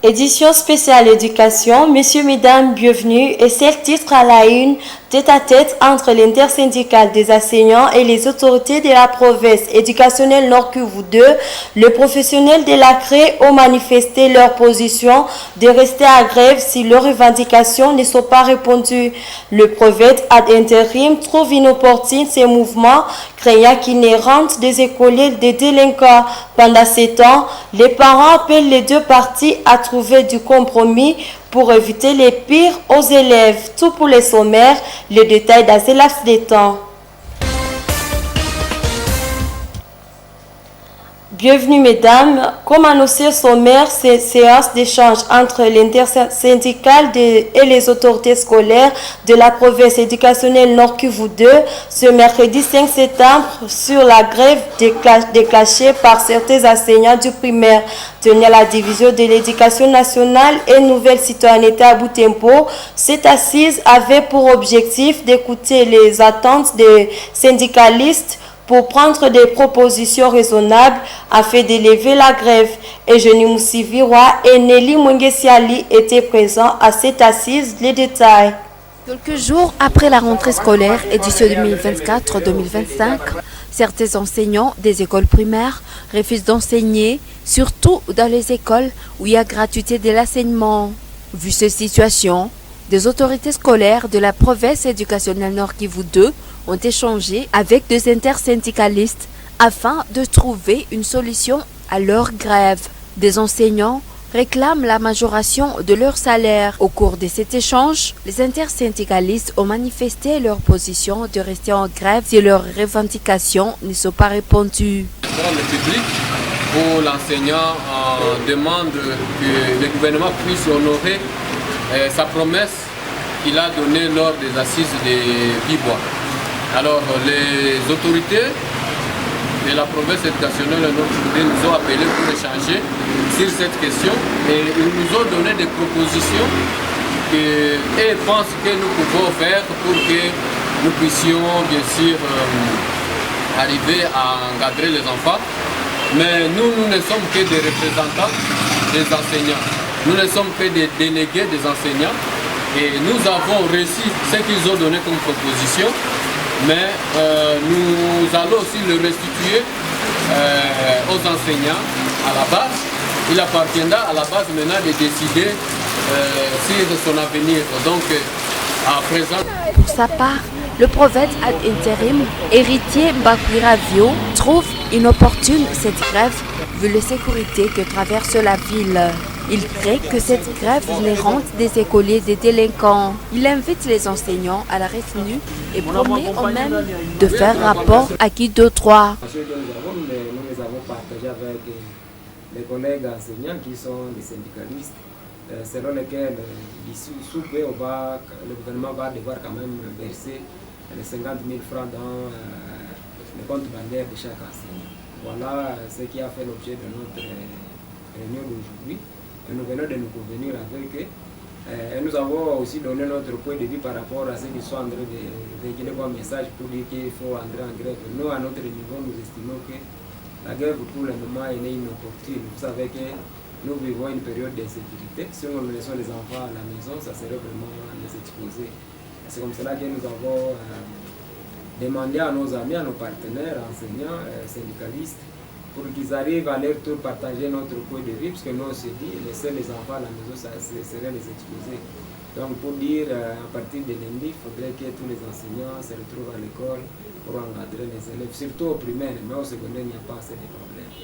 Édition spéciale éducation, messieurs, mesdames, bienvenue. Et c'est le titre à la une, tête-à-tête entre l'intersyndicale des enseignants et les autorités de la province éducationnelle Nord Kivu 2. Les professionnels de la CRE ont manifesté leur position de rester à grève si leurs revendications ne sont pas répondues. Le prophète ad intérim trouve inopportune ces mouvements, craignant qu'ils ne rendent des écoliers des délinquants. Pendant ces temps, les parents appellent les deux parties à trouver du compromis pour éviter les pires aux élèves. Tout pour les sommaires, les détails dans ce laps de temps. Bienvenue mesdames, comme annoncé sommaire, ces séances d'échange entre l'intersyndicale et les autorités scolaires de la province éducationnelle Nord Kivu 2 ce mercredi 5 septembre sur la grève déclenchée par certains enseignants du primaire tenus à la division de l'éducation nationale et nouvelle citoyenneté à Butembo. Cette assise avait pour objectif d'écouter les attentes des syndicalistes pour prendre des propositions raisonnables afin d'élever la grève. Eugénie Moussiviroa et Nelly Mwengesiali étaient présents à cette assise. Les détails. Quelques jours après la rentrée scolaire édition 2024-2025, certains enseignants des écoles primaires refusent d'enseigner, surtout dans les écoles où il y a gratuité de l'enseignement. Vu cette situation, des autorités scolaires de la province éducationnelle Nord Kivu 2 ont échangé avec des intersyndicalistes afin de trouver une solution à leur grève. Des enseignants réclament la majoration de leur salaire. Au cours de cet échange, les intersyndicalistes ont manifesté leur position de rester en grève si leurs revendications ne sont pas répondues. Le public pour l'enseignant demande que le gouvernement puisse honorer sa promesse qu'il a donnée lors des assises de Bibois. Alors, les autorités de la province éducationnelle nous ont appelés pour échanger sur cette question et ils nous ont donné des propositions et pensent que nous pouvons faire pour que nous puissions bien sûr arriver à encadrer les enfants. Mais nous ne sommes que des représentants des enseignants. Nous ne sommes que des délégués des enseignants et nous avons reçu ce qu'ils ont donné comme proposition. Mais nous allons aussi le restituer aux enseignants à la base. Il appartiendra à la base maintenant de décider sur son avenir. Donc, à présent... Pour sa part, le prophète ad intérim, héritier Bakuiravio, trouve inopportune cette grève vu les sécurités que traverse la ville. Il craint que cette grève les rende des écoliers des délinquants. Il invite les enseignants à la retenue et promet au même de faire rapport à qui de droit. Nous les avons partagés avec les collègues enseignants qui sont des syndicalistes, selon lesquels sous peu, le gouvernement va devoir quand même verser les 50 000 francs dans le compte bancaire de chaque enseignant. Voilà ce qui a fait l'objet de notre réunion d'aujourd'hui. Et nous venons de nous convenir avec eux. Et nous avons aussi donné notre point de vue par rapport à ceux qui sont en train de véhiculer un message pour dire qu'il faut entrer en grève. Nous, à notre niveau, nous estimons que la grève pour le moment est inopportune. Vous savez que nous vivons une période d'insécurité. Si nous laissons les enfants à la maison, ça serait vraiment les exposer. C'est comme cela que nous avons demandé à nos amis, à nos partenaires, enseignants, syndicalistes, pour qu'ils arrivent à leur tour partager notre point de vue, parce que nous on se dit, laisser les enfants à la maison, ça serait les exposer. Donc pour dire, à partir de lundi, il faudrait que tous les enseignants se retrouvent à l'école pour encadrer les élèves, surtout au primaire, mais au secondaire, il n'y a pas assez de problèmes.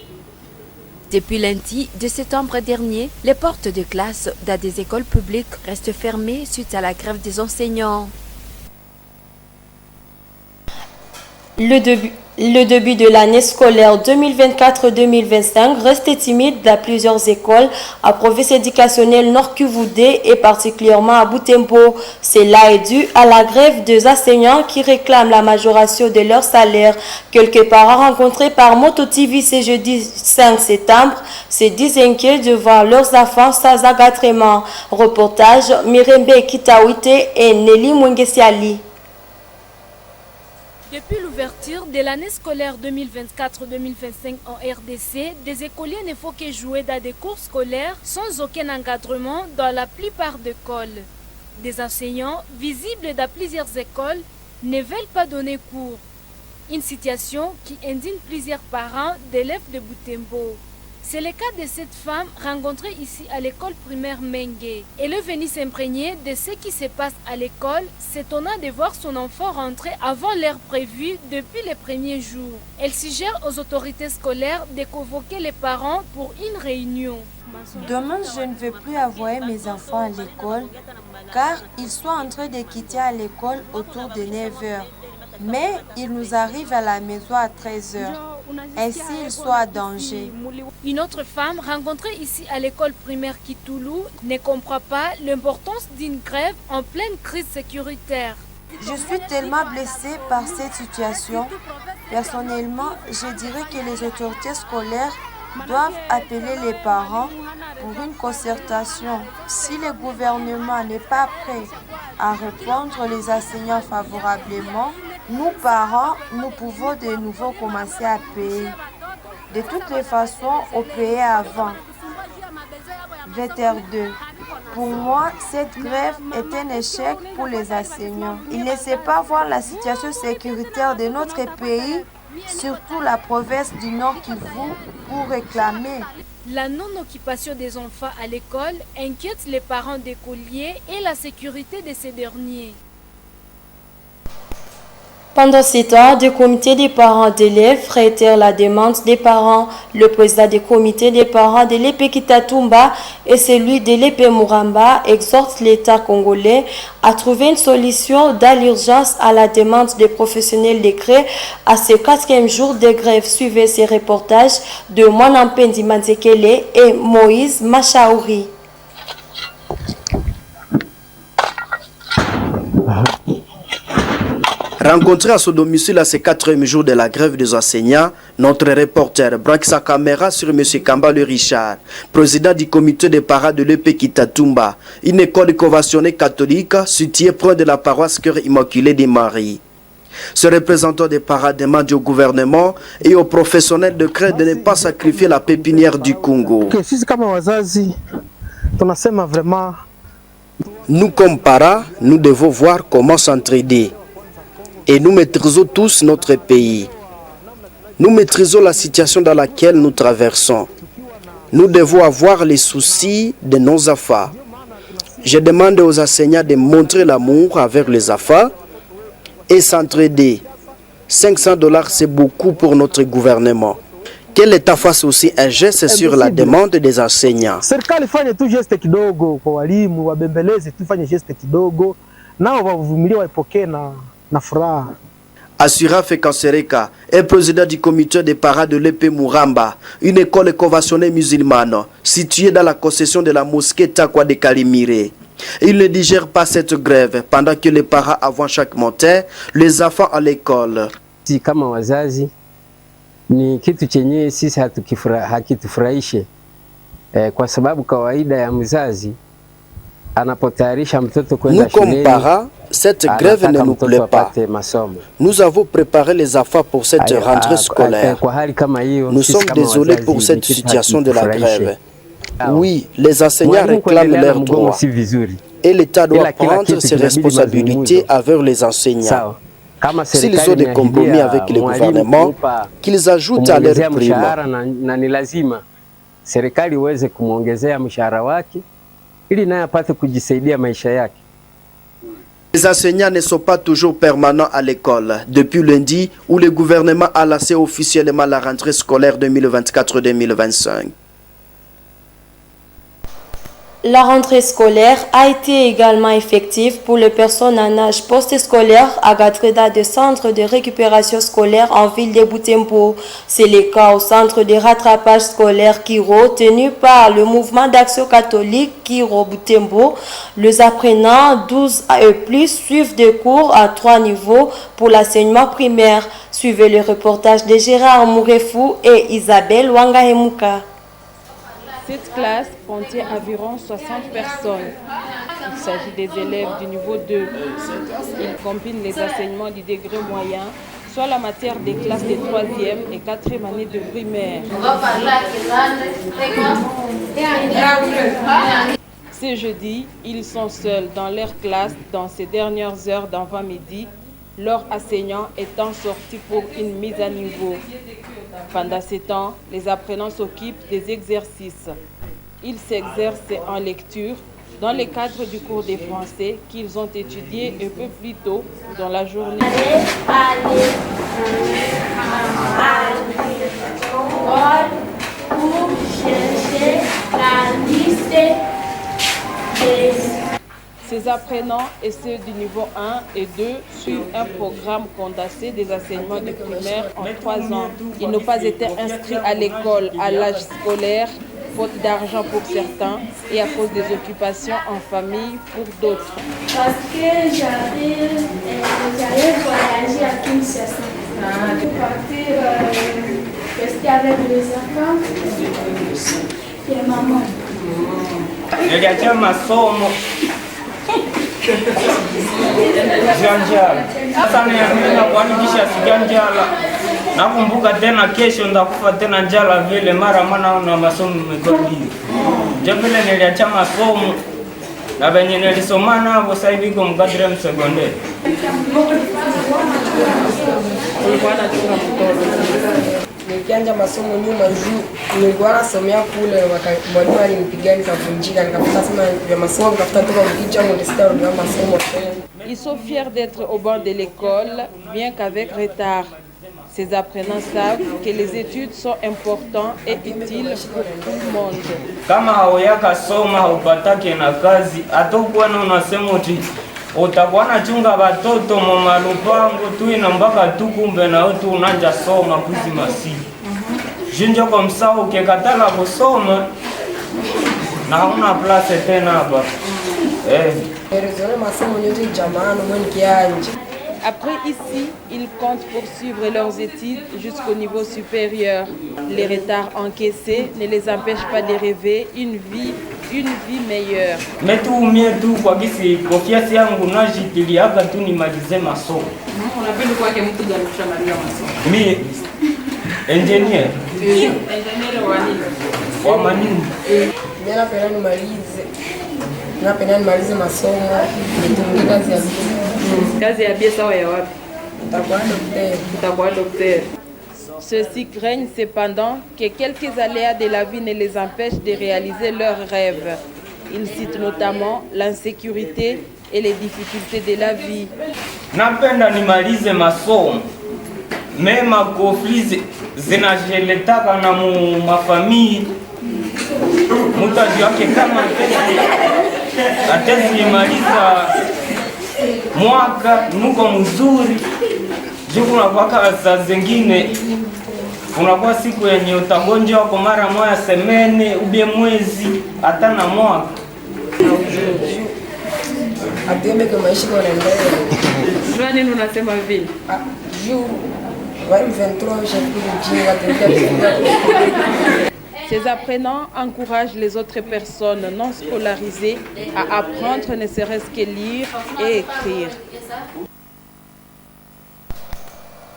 Depuis lundi de septembre dernier, les portes de classe dans des écoles publiques restent fermées suite à la grève des enseignants. Le début de l'année scolaire 2024-2025 reste timide dans plusieurs écoles à province éducationnelle Nord Kivu 2 et particulièrement à Butembo. Cela est dû à la grève des enseignants qui réclament la majoration de leur salaire. Quelques parents rencontrés par Moto TV ce jeudi 5 septembre se disent inquiets de voir leurs enfants sans agrément. Reportage Mirembe Kitawite et Nelly Mwengesiali. Depuis l'ouverture de l'année scolaire 2024-2025 en RDC, des écoliers ne font que jouer dans des cours scolaires sans aucun encadrement dans la plupart des écoles. Des enseignants, visibles dans plusieurs écoles, ne veulent pas donner cours. Une situation qui indigne plusieurs parents d'élèves de Butembo. C'est le cas de cette femme rencontrée ici à l'école primaire Mengue. Elle est venue s'imprégner de ce qui se passe à l'école, s'étonnant de voir son enfant rentrer avant l'heure prévue depuis les premiers jours. Elle suggère aux autorités scolaires de convoquer les parents pour une réunion. Demain, je ne vais plus envoyer mes enfants à l'école car ils sont en train de quitter à l'école autour de 9h. Mais ils nous arrivent à la maison à 13h. Ainsi, ils sont en danger. Une autre femme rencontrée ici à l'école primaire Kitoulou ne comprend pas l'importance d'une grève en pleine crise sécuritaire. Je suis tellement blessée par cette situation. Personnellement, je dirais que les autorités scolaires doivent appeler les parents pour une concertation. Si le gouvernement n'est pas prêt à répondre les enseignants favorablement, nous, parents, nous pouvons de nouveau commencer à payer. De toutes les façons, on payait avant. 20h02. Pour moi, cette grève est un échec pour les enseignants. Ils ne savent pas voir la situation sécuritaire de notre pays, surtout la province du Nord Kivu, pour réclamer. La non-occupation des enfants à l'école inquiète les parents d'écoliers et la sécurité de ces derniers. Pendant ce temps, le comité des parents d'élèves réitère la demande des parents. Le président du comité des parents de l'EP Kitatumba et celui de l'EP Muramba exhortent l'État congolais à trouver une solution dans l'urgence à la demande des professionnels décrets à ce 4e jour de grève. Suivez ces reportages de Mwanampendi Manzekele et Moïse Machaouri. Rencontré à son domicile à ce 4e jour de la grève des enseignants, notre reporter braque sa caméra sur M. Kamba Le Richard, président du comité des parents de l'EP Kitatumba, une école conventionnée catholique située près de la paroisse Cœur Immaculé des Maries. Ce représentant des parents demande au gouvernement et aux professionnels de CRE de ne pas sacrifier la pépinière du Congo. Nous, comme parents, nous devons voir comment s'entraider. Et nous maîtrisons tous notre pays. Nous maîtrisons la situation dans laquelle nous traversons. Nous devons avoir les soucis de nos enfants. Je demande aux enseignants de montrer l'amour avec les enfants et s'entraider. $500, c'est beaucoup pour notre gouvernement. Que l'État fasse aussi un geste sur la demande des enseignants. Assura Fekansereka est président du comité des parents de l'EP Muramba, une école conventionnée musulmane située dans la concession de la mosquée Takwa de Kalimire. Il ne digère pas cette grève pendant que les parents avant chaque matin les enfants à l'école. Kama wazazi ni kitu chenye sisi hakitufurahishe kwa sababu kawaida ya mzazi anapotayarisha mtoto kwenda shuleni. Nous comme parents, cette grève ne nous plaît pas. Nous avons préparé les enfants pour cette rentrée scolaire. Nous sommes désolés pour cette situation de la grève. Oui, les enseignants réclament leurs droits. Et l'État doit prendre ses responsabilités avec les enseignants. S'ils ont des compromis avec le gouvernement, qu'ils ajoutent à leur prime. Serikali iweze kumuongezea mshahara wake ili naye apate kujisaidia maisha yake. Les enseignants ne sont pas toujours permanents à l'école. Depuis lundi, où le gouvernement a lancé officiellement la rentrée scolaire 2024-2025. La rentrée scolaire a été également effective pour les personnes en âge post-scolaire à Gatreda de centres de récupération scolaire en ville de Butembo. C'est le cas au centre de rattrapage scolaire Kiro tenu par le mouvement d'action catholique Kiro Butembo. Les apprenants 12 et plus suivent des cours à 3 niveaux pour l'enseignement primaire. Suivez le reportage de Gérard Mourefou et Isabelle Wangahemuka. Cette classe contient environ 60 personnes. Il s'agit des élèves du niveau 2. Ils combinent les enseignements du degré moyen, soit la matière des classes de 3e et 4e année de primaire. Ce jeudi, ils sont seuls dans leur classe dans ces dernières heures d'avant-midi, leur enseignant étant sorti pour une mise à niveau. Pendant ce temps, les apprenants s'occupent des exercices. Ils s'exercent en lecture dans le cadre du cours de français qu'ils ont étudié un peu plus tôt dans la journée. Pour chercher la liste. Ces apprenants et ceux du niveau 1 et 2 suivent un programme condensé des enseignements du primaire en 3 ans. Ils n'ont pas été inscrits à l'école à l'âge scolaire, faute d'argent pour certains et à cause des occupations en famille pour d'autres. Parce que j'allais voyager à Kinshasa. Pour partir rester avec les enfants et maman. Niliachia masomo janjala. Sasa niamina kuandikisha sijanjala. Nakumbuka tena kesho ndakufa tena njala vile mara naona masomo mekodi. Ndio vile niliacha masomo na benye nilisoma nao sasa hivi kwa mkadre sekondari. Nikianja masomo nyuma juu nilikuwa nasomea kule mwalimu alinipigia nikavunjika nikafuta sema ya masomo nikafuta toka mkicha mlisikia ndio masomo. Ils sont fiers d'être au banc de l'école bien qu'avec retard. Ces apprenants savent que les études sont importantes et utiles pour tout le monde. Kama hauya soma haupatake na kazi atakuwa na unasema ati utakuwa nachunga watoto mama lupango tu ina mpaka tu kumbe na watu unanja soma kuzima si. Jinjo kwa msao ukikatala kusoma na hauna place tena hapa. Après ici, ils comptent poursuivre leurs études jusqu'au niveau supérieur. Les retards encaissés ne les empêchent pas de rêver une vie meilleure. Metuumie tu kwa kisi kofiasi yangu najitiliaga tu nimalize masomo. Unapenda kwake mtu gani kushamaliza masomo? Mi engineer. Engineer wa nini? Wa manini? Mimi napenda nimalize masomo, nitumie kazi ya bia. Kazi ya bia sawa ya wapi? Utakuwa daktari. Ceux-ci craignent cependant que quelques aléas de la vie ne les empêchent de réaliser leurs rêves. Ils citent notamment l'insécurité et les difficultés de la vie. Napenda nimalize masomo. Mema conflits zinajeletaka na mafamii. Mutaji wake kama atezi nimaliza mwaka nuko mzuri. Juku unakuwaka saa zingine unakuwa siku yenye utagonjwa kwa mara moja semene ubie mwezi hata na mwaka. Atiende kwa maisha kwa naendelea. Sasa nini unasema vile? Juu wa 23 Ces apprenants encouragent les autres personnes non scolarisées à apprendre ne serait-ce que lire et écrire.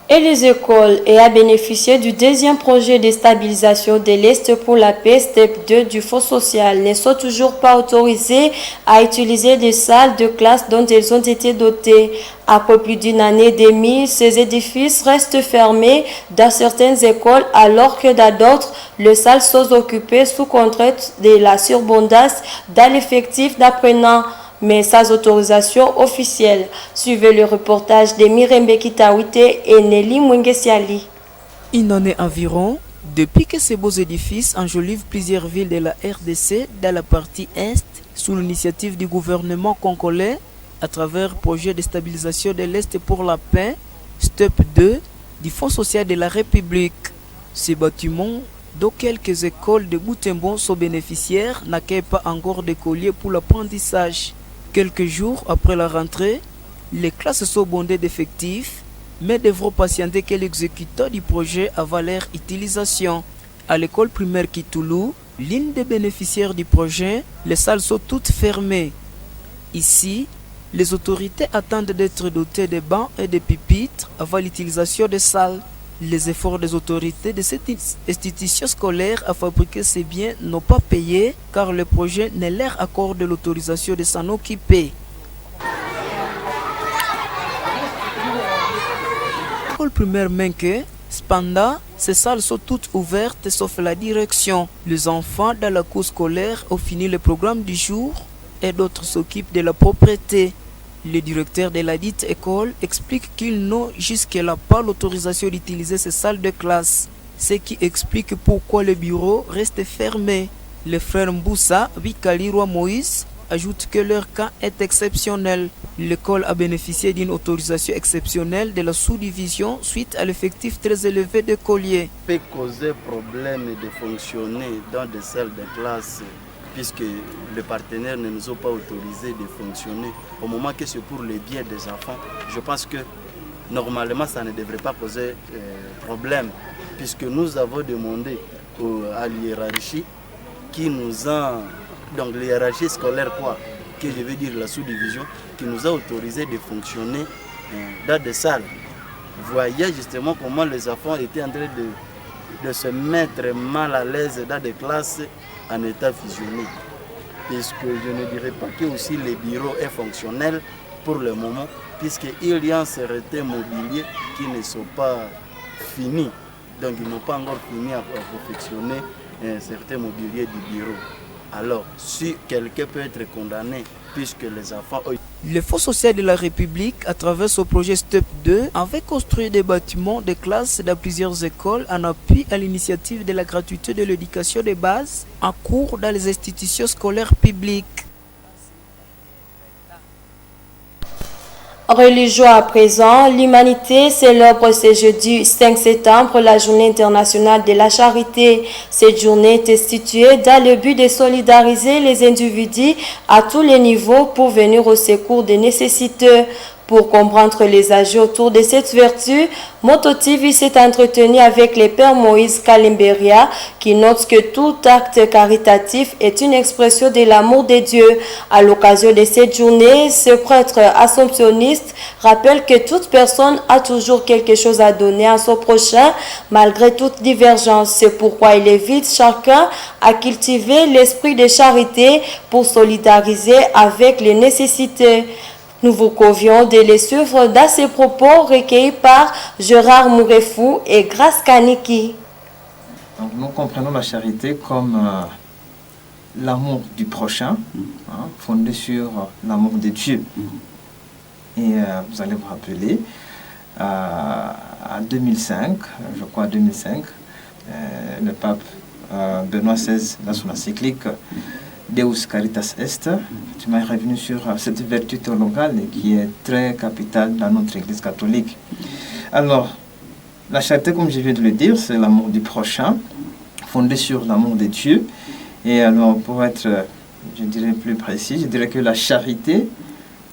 Et les écoles et à bénéficier du deuxième projet de stabilisation de l'Est pour la paix, STEP 2 du Fonds social, ne sont toujours pas autorisées à utiliser des salles de classe dont elles ont été dotées. Après plus d'une année et demie, ces édifices restent fermés dans certaines écoles alors que dans d'autres, les salles sont occupées sous contrainte de la surabondance dans l'effectif d'apprenants, mais sans autorisation officielle. Suivez le reportage de Mirembe Kitawite et Nelly Mwengesiali. Il en est environ depuis que ces beaux édifices enjolivent plusieurs villes de la RDC dans la partie Est sous l'initiative du gouvernement congolais à travers le projet de stabilisation de l'Est pour la paix, STEP 2, du Fonds social de la République. Ces bâtiments, dont quelques écoles de Boutembon sont bénéficiaires, n'accueillent pas encore d'écoliers pour l'apprentissage. Quelques jours après la rentrée, les classes sont bondées d'effectifs, mais devront patienter que l'exécutant du projet avant leur utilisation. À l'école primaire Kitoulou, l'une des bénéficiaires du projet, les salles sont toutes fermées. Ici, Les autorités attendent d'être dotées de bancs et de pupitres avant l'utilisation des salles. Les efforts des autorités de cette institution scolaire à fabriquer ces biens n'ont pas payé car le projet ne leur accorde l'autorisation de s'en occuper. L'école primaire Menke, cependant, ces salles sont toutes ouvertes sauf la direction. Les enfants dans la cour scolaire ont fini le programme du jour et d'autres s'occupent de la propreté. Le directeur de la dite école explique qu'ils n'ont jusque-là pas l'autorisation d'utiliser ces salles de classe, ce qui explique pourquoi le bureau reste fermé. Le frère Mboussa Bikalirwa Moïse ajoute que leur cas est exceptionnel. L'école a bénéficié d'une autorisation exceptionnelle de la sous-division suite à l'effectif très élevé d'écoliers. Peut causer problème de fonctionner dans des salles de classe puisque les partenaires ne nous ont pas autorisé de fonctionner. Au moment que c'est pour le bien des enfants, je pense que normalement ça ne devrait pas poser problème puisque nous avons demandé à l'hiérarchie qui nous a, donc l'hiérarchie scolaire quoi, que je veux dire la sous-division, qui nous a autorisé de fonctionner dans des salles. Voyez justement comment les enfants étaient en train de se mettre mal à l'aise dans des classes en état fusionné. Puisque je ne dirais pas que aussi les bureaux est fonctionnel pour le moment, puisqu'il y a certains mobiliers qui ne sont pas finis. Donc ils n'ont pas encore fini à perfectionner certains mobiliers du bureau. Alors, si quelqu'un peut être condamné, puisque les enfants... Le Fonds social de la République, à travers son projet STEP 2, avait construit des bâtiments de classe dans plusieurs écoles en appui à l'initiative de la gratuité de l'éducation de base en cours dans les institutions scolaires publiques. Religion à présent, l'humanité célèbre ce jeudi 5 septembre la journée internationale de la charité. Cette journée est instituée dans le but de solidariser les individus à tous les niveaux pour venir au secours des nécessiteux. Pour comprendre les âges autour de cette vertu, Moto TV s'est entretenu avec le père Moïse Kalimberia qui note que tout acte caritatif est une expression de l'amour de Dieu. À l'occasion de cette journée, ce prêtre assomptionniste rappelle que toute personne a toujours quelque chose à donner à son prochain malgré toute divergence. C'est pourquoi il invite chacun à cultiver l'esprit de charité pour solidariser avec les nécessités. Nous vous convions de les suivre dans ces propos recueillis par Gérard Mourefou et Grace Kaniki. Donc, nous comprenons la charité comme l'amour du prochain, fondé sur l'amour de Dieu. Et vous allez vous rappeler, en 2005, je crois 2005, le pape Benoît XVI, dans son encyclique Deus Caritas Est, tu m'as revenu sur cette vertu théologale qui est très capitale dans notre Église catholique. Alors, la charité, comme je viens de le dire, c'est l'amour du prochain, fondé sur l'amour de Dieu. Et alors, pour être, je dirais, plus précis, je dirais que la charité,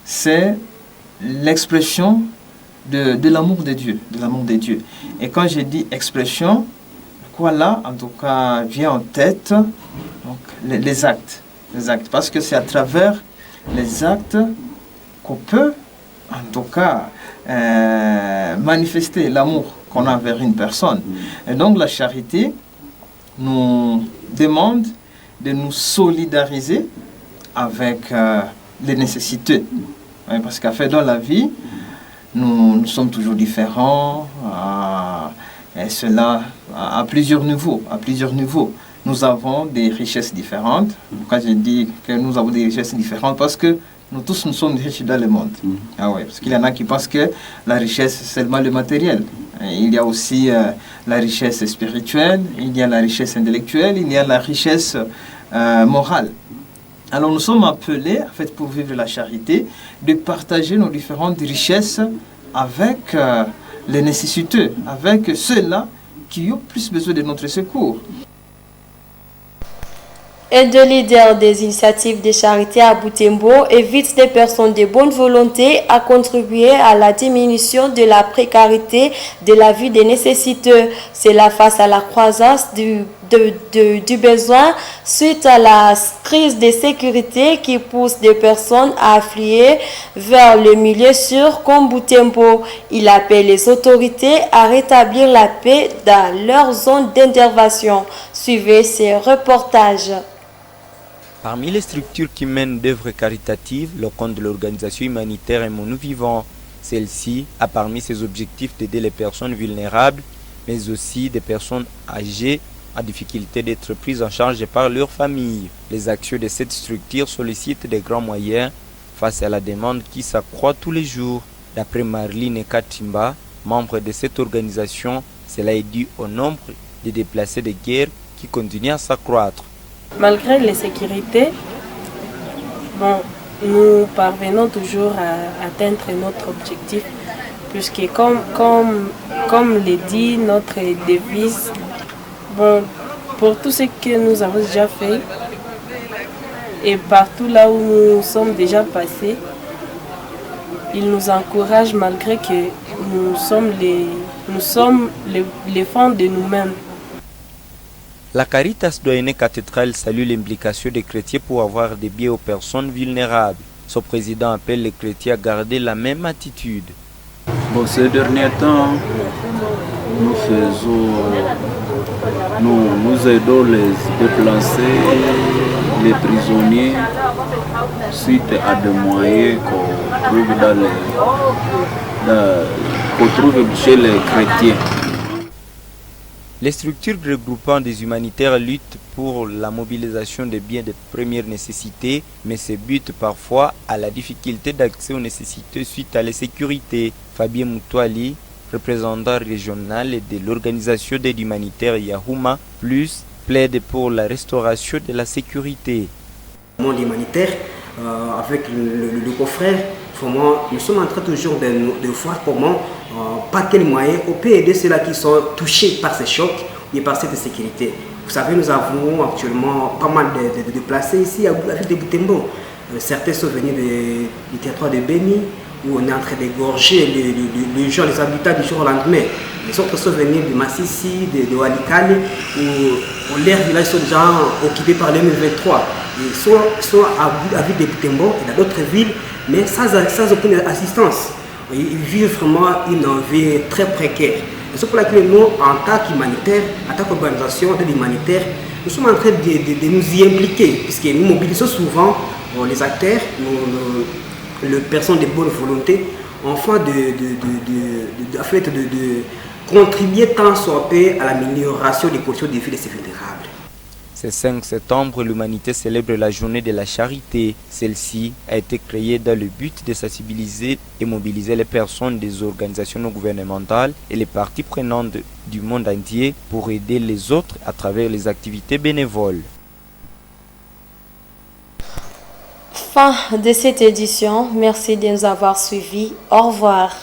c'est l'expression de l'amour de Dieu, Et quand je dis expression, quoi là, en tout cas, vient en tête donc, les actes. Parce que c'est à travers les actes qu'on peut, en tout cas, manifester l'amour qu'on a envers une personne. Et donc la charité nous demande de nous solidariser avec les nécessités. Parce qu'en fait, dans la vie, nous sommes toujours différents, et cela à plusieurs niveaux. Nous avons des richesses différentes. Quand je dis que nous avons des richesses différentes, parce que nous tous nous sommes riches dans le monde. Parce qu'il y en a qui pensent que la richesse c'est seulement le matériel. Il y a aussi la richesse spirituelle, il y a la richesse intellectuelle, il y a la richesse morale. Alors nous sommes appelés, en fait, pour vivre la charité, de partager nos différentes richesses avec les nécessiteux, avec ceux-là qui ont plus besoin de notre secours. et de leaders des initiatives de charité à Butembo invitent des personnes de bonne volonté à contribuer à la diminution de la précarité de la vie des nécessiteux. C'est là face à la croissance du besoin suite à la crise de sécurité qui pousse des personnes à affluer vers le milieu sûr comme Butembo. Il appelle les autorités à rétablir la paix dans leur zone d'intervention. Suivez ces reportages. Parmi les structures qui mènent d'œuvres caritatives, le compte de l'organisation humanitaire Aimons Nous Vivants. Celle-ci a parmi ses objectifs d'aider les personnes vulnérables, mais aussi des personnes âgées en difficulté d'être prises en charge par leur famille. Les actions de cette structure sollicitent des grands moyens face à la demande qui s'accroît tous les jours. D'après Marlene Katimba, membre de cette organisation, cela est dû au nombre de déplacés de guerre qui continue à s'accroître. Malgré les sécurités, nous parvenons toujours à atteindre notre objectif, puisque comme le dit notre devise, pour tout ce que nous avons déjà fait et partout là où nous sommes déjà passés, il nous encourage malgré que nous sommes les fonds de nous-mêmes. La Caritas Doyenné Cathédrale salue l'implication des chrétiens pour avoir des biens aux personnes vulnérables. Son président appelle les chrétiens à garder la même attitude. Ces derniers temps, nous aidons les déplacés, les prisonniers, suite à des moyens qu'on trouve chez les chrétiens. Les structures regroupant des humanitaires luttent pour la mobilisation des biens de première nécessité, mais se butent parfois à la difficulté d'accès aux nécessités suite à l'insécurité. Fabien Moutouali, représentant régional de l'organisation d'aide humanitaire Yahuma Plus, plaide pour la restauration de la sécurité. Le monde humanitaire, avec le confrère, nous sommes en train toujours de voir comment, par quels moyens, on peut aider ceux-là qui sont touchés par ces chocs et par cette sécurité. Vous savez, nous avons actuellement pas mal de déplacés ici à la ville de Butembo. Certains sont venus du territoire de Béni, où on est en train d'égorger les gens, les habitants du jour au lendemain. Les autres sont venus de Massissi, de Walikale, où leurs villages sont déjà occupés par les M23. Ils sont à la ville de Butembo et dans d'autres villes, mais sans aucune assistance. Ils vivent vraiment une vie très précaire. C'est pour laquelle nous, en tant qu'humanitaire, en tant qu'organisation d'aide humanitaire, nous sommes en train de nous y impliquer, puisque nous mobilisons souvent les acteurs, les personnes de bonne volonté, afin de contribuer tant soit peu à l'amélioration des conditions de vie de ces vulnérables. Ce 5 septembre, l'humanité célèbre la journée de la charité. Celle-ci a été créée dans le but de sensibiliser et mobiliser les personnes des organisations non gouvernementales et les parties prenantes du monde entier pour aider les autres à travers les activités bénévoles. Fin de cette édition. Merci de nous avoir suivis. Au revoir.